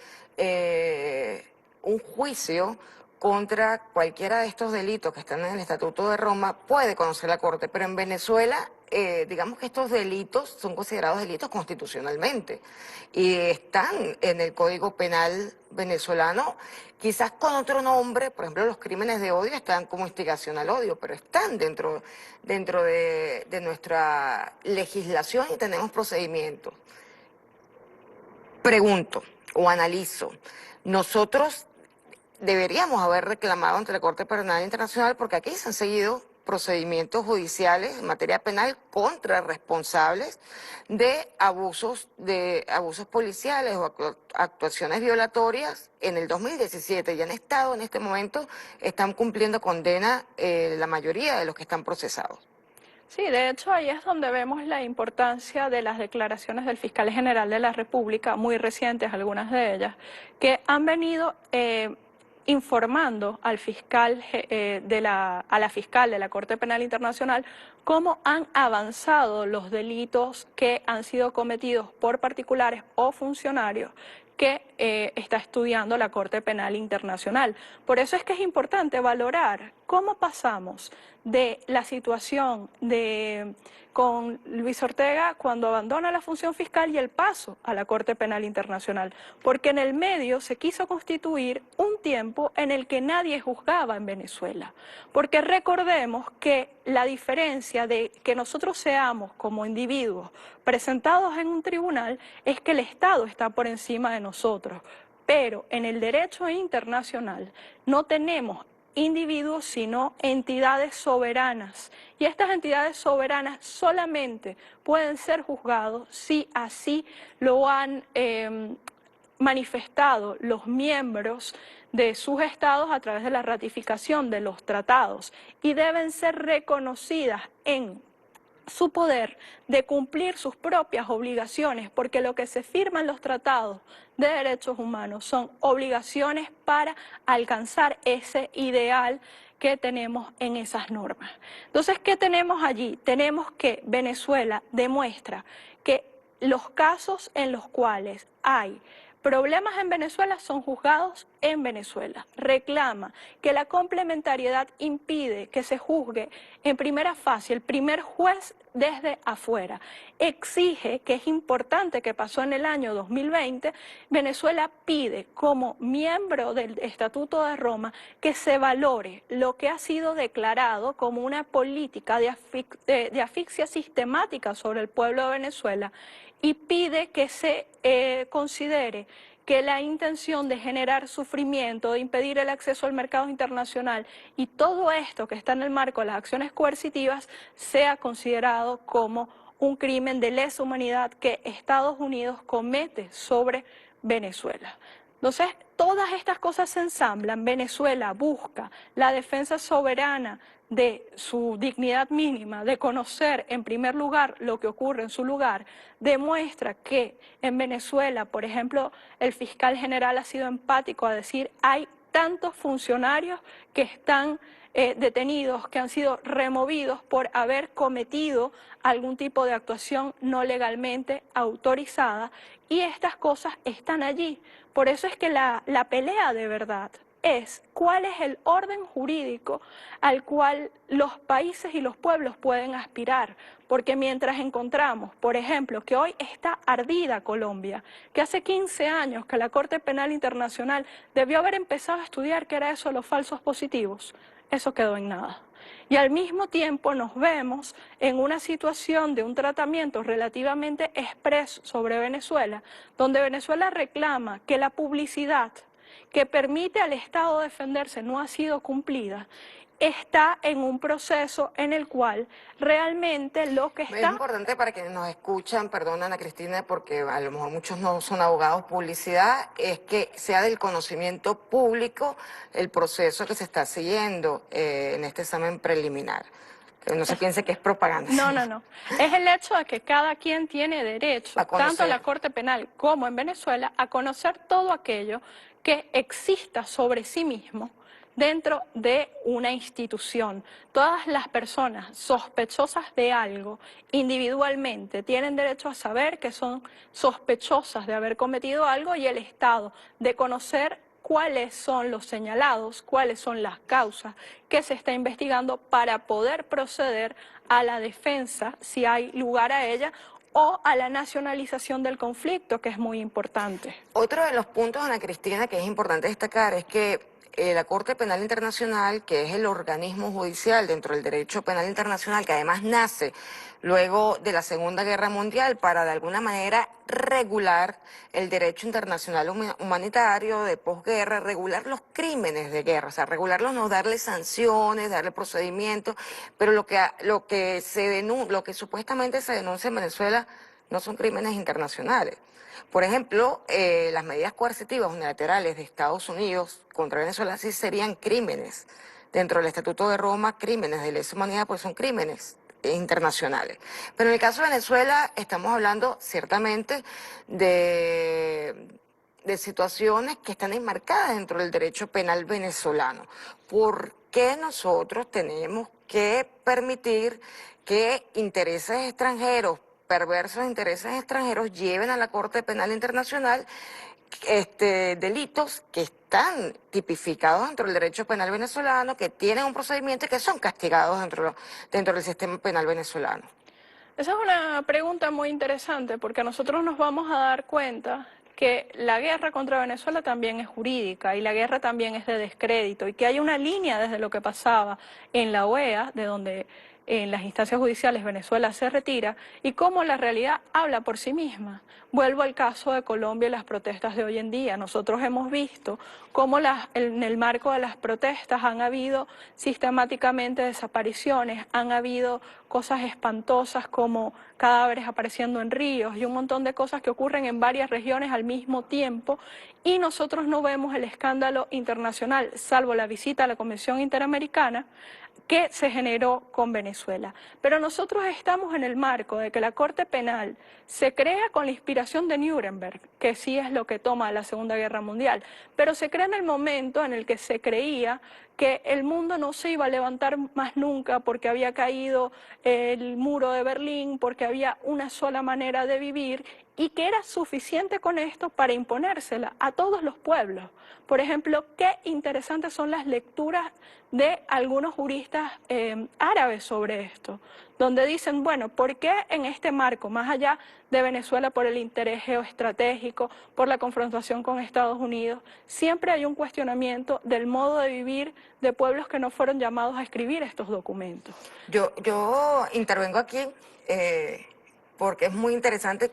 un juicio contra cualquiera de estos delitos que están en el Estatuto de Roma, puede conocer la Corte, pero en Venezuela, digamos que estos delitos son considerados delitos constitucionalmente y están en el Código Penal venezolano, quizás con otro nombre. Por ejemplo, los crímenes de odio están como instigación al odio, pero están dentro de nuestra legislación y tenemos procedimientos. Pregunto o analizo, nosotros deberíamos haber reclamado ante la Corte Penal Internacional, porque aquí se han seguido procedimientos judiciales en materia penal contra responsables de abusos policiales o actuaciones violatorias en el 2017 y han estado en este momento, están cumpliendo condena la mayoría de los que están procesados. Sí, de hecho ahí es donde vemos la importancia de las declaraciones del fiscal general de la República, muy recientes algunas de ellas, que han venido informando al fiscal a la fiscal de la Corte Penal Internacional cómo han avanzado los delitos que han sido cometidos por particulares o funcionarios que está estudiando la Corte Penal Internacional. Por eso es que es importante valorar cómo pasamos de la situación con Luis Ortega cuando abandona la función fiscal y el paso a la Corte Penal Internacional, porque en el medio se quiso constituir un tiempo en el que nadie juzgaba en Venezuela, porque recordemos que la diferencia de que nosotros seamos como individuos presentados en un tribunal es que el Estado está por encima de nosotros, pero en el derecho internacional no tenemos individuos, sino entidades soberanas. Y estas entidades soberanas solamente pueden ser juzgados si así lo han manifestado los miembros de sus estados a través de la ratificación de los tratados y deben ser reconocidas en su poder de cumplir sus propias obligaciones, porque lo que se firma en los tratados de derechos humanos son obligaciones para alcanzar ese ideal que tenemos en esas normas. Entonces, ¿qué tenemos allí? Tenemos que Venezuela demuestra que los casos en los cuales hay problemas en Venezuela son juzgados en Venezuela. Reclama que la complementariedad impide que se juzgue en primera fase el primer juez desde afuera. Exige, que es importante que pasó en el año 2020, Venezuela pide como miembro del Estatuto de Roma que se valore lo que ha sido declarado como una política de asfixia sistemática sobre el pueblo de Venezuela y pide que se considere que la intención de generar sufrimiento, de impedir el acceso al mercado internacional y todo esto que está en el marco de las acciones coercitivas sea considerado como un crimen de lesa humanidad que Estados Unidos comete sobre Venezuela. Entonces, todas estas cosas se ensamblan. Venezuela busca la defensa soberana de su dignidad mínima, de conocer en primer lugar lo que ocurre en su lugar, demuestra que en Venezuela, por ejemplo, el fiscal general ha sido empático a decir hay tantos funcionarios que están detenidos, que han sido removidos por haber cometido algún tipo de actuación no legalmente autorizada y estas cosas están allí. Por eso es que la pelea de verdad es cuál es el orden jurídico al cual los países y los pueblos pueden aspirar, porque mientras encontramos, por ejemplo, que hoy está ardida Colombia, que hace 15 años que la Corte Penal Internacional debió haber empezado a estudiar qué era eso de los falsos positivos, eso quedó en nada. Y al mismo tiempo nos vemos en una situación de un tratamiento relativamente expreso sobre Venezuela, donde Venezuela reclama que la publicidad que permite al Estado defenderse no ha sido cumplida, está en un proceso en el cual realmente lo que está... Es importante para quienes nos escuchan, perdón Ana Cristina, porque a lo mejor muchos no son abogados, publicidad, es que sea del conocimiento público el proceso que se está siguiendo en este examen preliminar. Que no se piense que es propaganda. No. Es el hecho de que cada quien tiene derecho, tanto en la Corte Penal como en Venezuela, a conocer todo aquello que exista sobre sí mismo dentro de una institución. Todas las personas sospechosas de algo individualmente tienen derecho a saber que son sospechosas de haber cometido algo y el Estado de conocer cuáles son los señalados, cuáles son las causas que se está investigando para poder proceder a la defensa, si hay lugar a ella, o a la nacionalización del conflicto, que es muy importante. Otro de los puntos, Ana Cristina, que es importante destacar es que la Corte Penal Internacional, que es el organismo judicial dentro del derecho penal internacional, que además nace luego de la Segunda Guerra Mundial para de alguna manera regular el derecho internacional humanitario de posguerra, regular los crímenes de guerra, o sea, regularlos, no darle sanciones, darle procedimientos, pero lo que supuestamente se denuncia en Venezuela no son crímenes internacionales. Por ejemplo, las medidas coercitivas unilaterales de Estados Unidos contra Venezuela sí serían crímenes. Dentro del Estatuto de Roma, crímenes de lesa humanidad, pues son crímenes internacionales. Pero en el caso de Venezuela estamos hablando ciertamente de situaciones que están enmarcadas dentro del derecho penal venezolano. ¿Por qué nosotros tenemos que permitir que intereses extranjeros, perversos intereses extranjeros, lleven a la Corte Penal Internacional delitos que están tipificados dentro del derecho penal venezolano, que tienen un procedimiento y que son castigados dentro del sistema penal venezolano? Esa es una pregunta muy interesante porque nosotros nos vamos a dar cuenta que la guerra contra Venezuela también es jurídica y la guerra también es de descrédito y que hay una línea desde lo que pasaba en la OEA, de donde en las instancias judiciales Venezuela se retira, y cómo la realidad habla por sí misma. Vuelvo al caso de Colombia y las protestas de hoy en día. Nosotros hemos visto cómo en el marco de las protestas han habido sistemáticamente desapariciones, han habido cosas espantosas como cadáveres apareciendo en ríos y un montón de cosas que ocurren en varias regiones al mismo tiempo, y nosotros no vemos el escándalo internacional, salvo la visita a la Convención Interamericana que se generó con Venezuela. Pero nosotros estamos en el marco de que la Corte Penal se crea con la inspiración de Nuremberg, que sí es lo que toma la Segunda Guerra Mundial, pero se crea en el momento en el que se creía que el mundo no se iba a levantar más nunca porque había caído el muro de Berlín, porque había una sola manera de vivir y que era suficiente con esto para imponérsela a todos los pueblos. Por ejemplo, qué interesantes son las lecturas de algunos juristas árabes sobre esto, donde dicen, bueno, ¿por qué en este marco, más allá de Venezuela por el interés geoestratégico, por la confrontación con Estados Unidos, siempre hay un cuestionamiento del modo de vivir de pueblos que no fueron llamados a escribir estos documentos? Yo intervengo aquí porque es muy interesante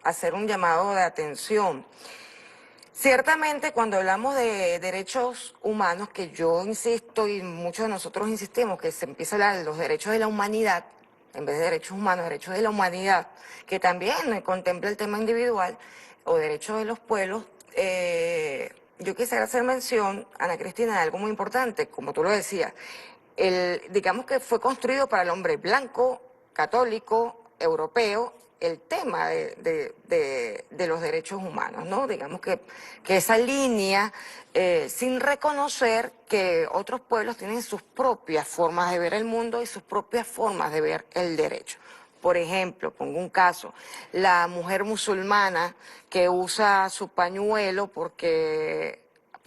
hacer un llamado de atención. Ciertamente, cuando hablamos de derechos humanos, que yo insisto y muchos de nosotros insistimos, que se empieza a hablar de los derechos de la humanidad, en vez de derechos humanos, derechos de la humanidad, que también contempla el tema individual o derechos de los pueblos, yo quisiera hacer mención, Ana Cristina, de algo muy importante, como tú lo decías. Digamos que fue construido para el hombre blanco, católico, europeo, el tema de los derechos humanos, ¿no? Digamos que esa línea, sin reconocer que otros pueblos tienen sus propias formas de ver el mundo y sus propias formas de ver el derecho. Por ejemplo, pongo un caso, la mujer musulmana que usa su pañuelo porque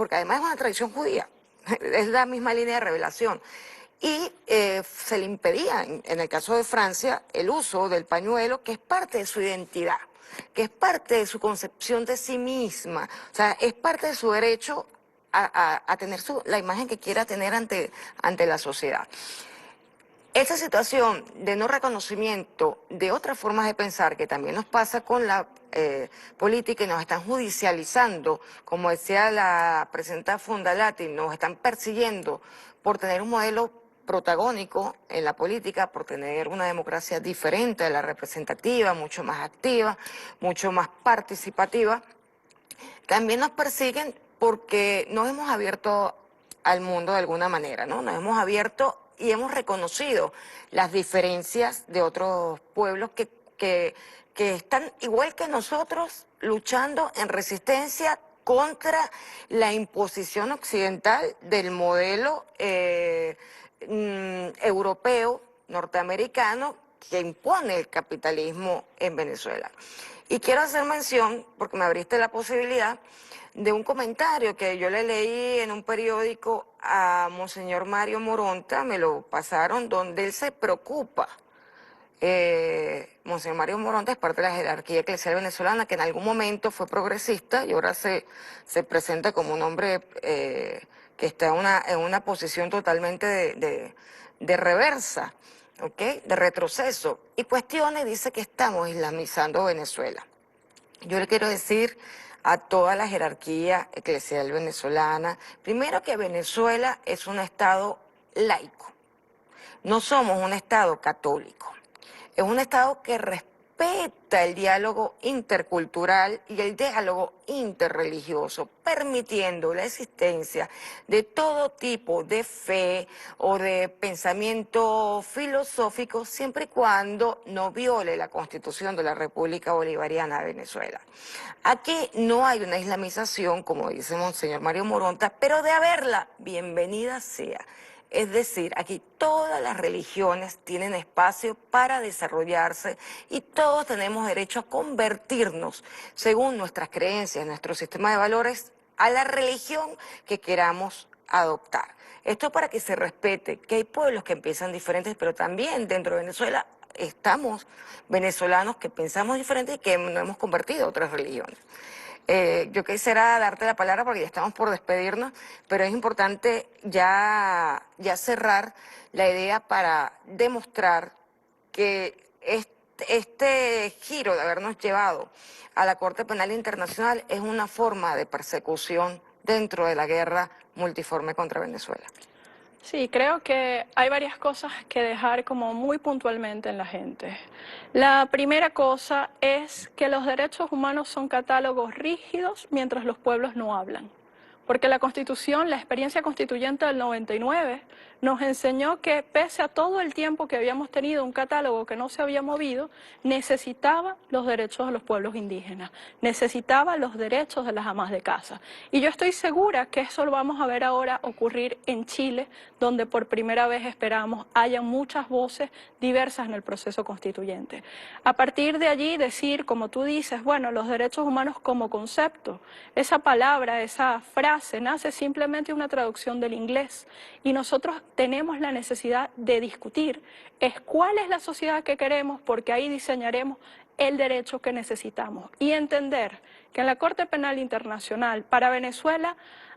además es una tradición judía, es la misma línea de revelación. Y se le impedía, en el caso de Francia, el uso del pañuelo, que es parte de su identidad, que es parte de su concepción de sí misma, o sea, es parte de su derecho a tener la imagen que quiera tener ante la sociedad. Esa situación de no reconocimiento de otras formas de pensar, que también nos pasa con la política y nos están judicializando, como decía la presidenta Fundalati, nos están persiguiendo por tener un modelo protagónico en la política, por tener una democracia diferente de la representativa, mucho más activa, mucho más participativa. También nos persiguen porque nos hemos abierto al mundo de alguna manera, ¿no? Nos hemos abierto y hemos reconocido las diferencias de otros pueblos que están igual que nosotros luchando en resistencia contra la imposición occidental del modelo europeo, norteamericano, que impone el capitalismo en Venezuela. Y quiero hacer mención, porque me abriste la posibilidad, de un comentario que yo le leí en un periódico a Monseñor Mario Moronta, me lo pasaron, donde él se preocupa. Monseñor Mario Moronta es parte de la jerarquía eclesial venezolana, que en algún momento fue progresista y ahora se presenta como un hombre que está en una posición totalmente de reversa, ¿ok? De retroceso, y cuestiona y dice que estamos islamizando Venezuela. Yo le quiero decir a toda la jerarquía eclesial venezolana, primero que Venezuela es un estado laico, no somos un estado católico, es un estado que respeta el diálogo intercultural y el diálogo interreligioso, permitiendo la existencia de todo tipo de fe o de pensamiento filosófico, siempre y cuando no viole la Constitución de la República Bolivariana de Venezuela. Aquí no hay una islamización, como dice Monseñor Mario Moronta, pero de haberla, bienvenida sea. Es decir, aquí todas las religiones tienen espacio para desarrollarse y todos tenemos derecho a convertirnos, según nuestras creencias, nuestro sistema de valores, a la religión que queramos adoptar. Esto para que se respete que hay pueblos que piensan diferentes, pero también dentro de Venezuela estamos venezolanos que pensamos diferente y que nos hemos convertido a otras religiones. Yo quisiera darte la palabra porque ya estamos por despedirnos, pero es importante ya cerrar la idea para demostrar que este giro de habernos llevado a la Corte Penal Internacional es una forma de persecución dentro de la guerra multiforme contra Venezuela. Sí, creo que hay varias cosas que dejar como muy puntualmente en la gente. La primera cosa es que los derechos humanos son catálogos rígidos mientras los pueblos no hablan. Porque la Constitución, la experiencia constituyente del 99, nos enseñó que pese a todo el tiempo que habíamos tenido un catálogo que no se había movido, necesitaba los derechos de los pueblos indígenas, necesitaba los derechos de las amas de casa. Y yo estoy segura que eso lo vamos a ver ahora ocurrir en Chile, donde por primera vez esperamos haya muchas voces diversas en el proceso constituyente. A partir de allí decir, como tú dices, bueno, los derechos humanos como concepto, esa palabra, esa frase, nace simplemente una traducción del inglés y nosotros tenemos la necesidad de discutir cuál es la sociedad que queremos, porque ahí diseñaremos el derecho que necesitamos y entender que en la Corte Penal Internacional para Venezuela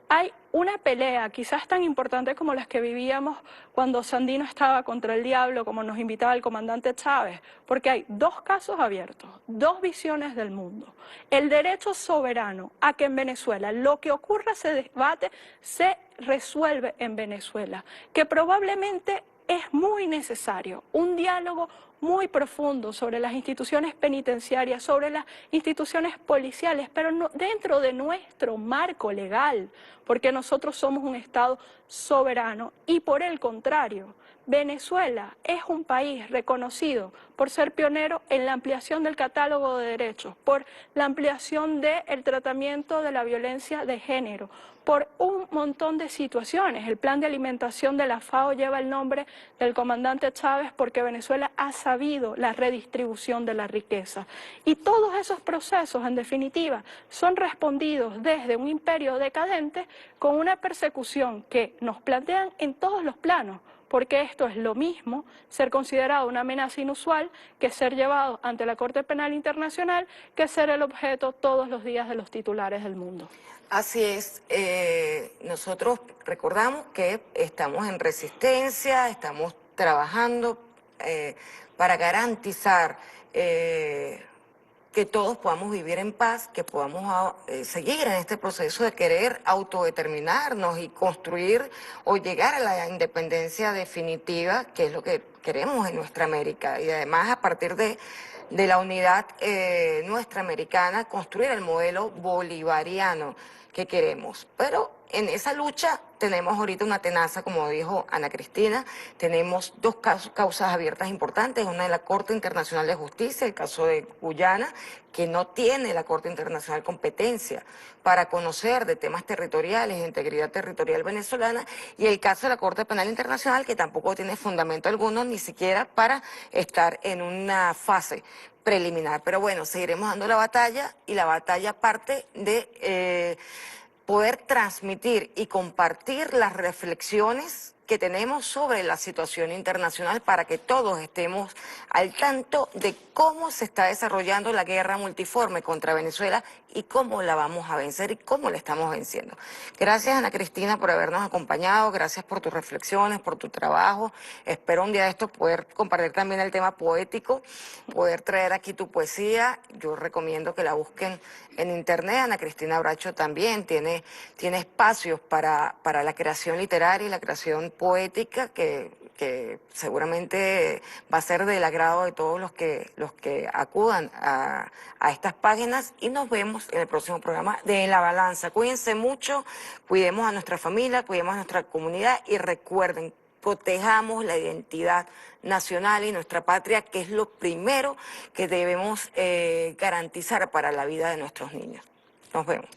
hay una pelea quizás tan importante como las que vivíamos cuando Sandino estaba contra el diablo, como nos invitaba el comandante Chávez, porque hay dos casos abiertos, dos visiones del mundo. El derecho soberano a que en Venezuela lo que ocurra se debate, se resuelve en Venezuela, que probablemente es muy necesario un diálogo muy profundo sobre las instituciones penitenciarias, sobre las instituciones policiales, pero no, dentro de nuestro marco legal, porque nosotros somos un Estado soberano y por el contrario, Venezuela es un país reconocido por ser pionero en la ampliación del catálogo de derechos, por la ampliación del tratamiento de la violencia de género, por un montón de situaciones. El plan de alimentación de la FAO lleva el nombre del comandante Chávez porque Venezuela ha sabido la redistribución de la riqueza. Y todos esos procesos, en definitiva, son respondidos desde un imperio decadente con una persecución que nos plantean en todos los planos, porque esto es lo mismo ser considerado una amenaza inusual que ser llevado ante la Corte Penal Internacional, que ser el objeto todos los días de los titulares del mundo. Así es, nosotros recordamos que estamos en resistencia, estamos trabajando para garantizar que todos podamos vivir en paz, que podamos seguir en este proceso de querer autodeterminarnos y construir o llegar a la independencia definitiva, que es lo que queremos en nuestra América. Y además, a partir de la unidad nuestra americana, construir el modelo bolivariano que queremos. Pero en esa lucha tenemos ahorita una tenaza, como dijo Ana Cristina, tenemos dos causas abiertas importantes, una de la Corte Internacional de Justicia, el caso de Guyana, que no tiene la Corte Internacional competencia para conocer de temas territoriales, de integridad territorial venezolana, y el caso de la Corte Penal Internacional, que tampoco tiene fundamento alguno, ni siquiera para estar en una fase preliminar. Pero bueno, seguiremos dando la batalla, y la batalla parte de poder transmitir y compartir las reflexiones que tenemos sobre la situación internacional para que todos estemos al tanto de cómo se está desarrollando la guerra multiforme contra Venezuela y cómo la vamos a vencer y cómo la estamos venciendo. Gracias, Ana Cristina, por habernos acompañado, gracias por tus reflexiones, por tu trabajo. Espero un día de esto poder compartir también el tema poético, poder traer aquí tu poesía. Yo recomiendo que la busquen en internet. Ana Cristina Bracho también tiene espacios para la creación literaria y la creación poética que seguramente va a ser del agrado de todos los que acudan a estas páginas, y nos vemos en el próximo programa de En la Balanza. Cuídense mucho, cuidemos a nuestra familia, cuidemos a nuestra comunidad y recuerden, protejamos la identidad nacional y nuestra patria, que es lo primero que debemos garantizar para la vida de nuestros niños. Nos vemos.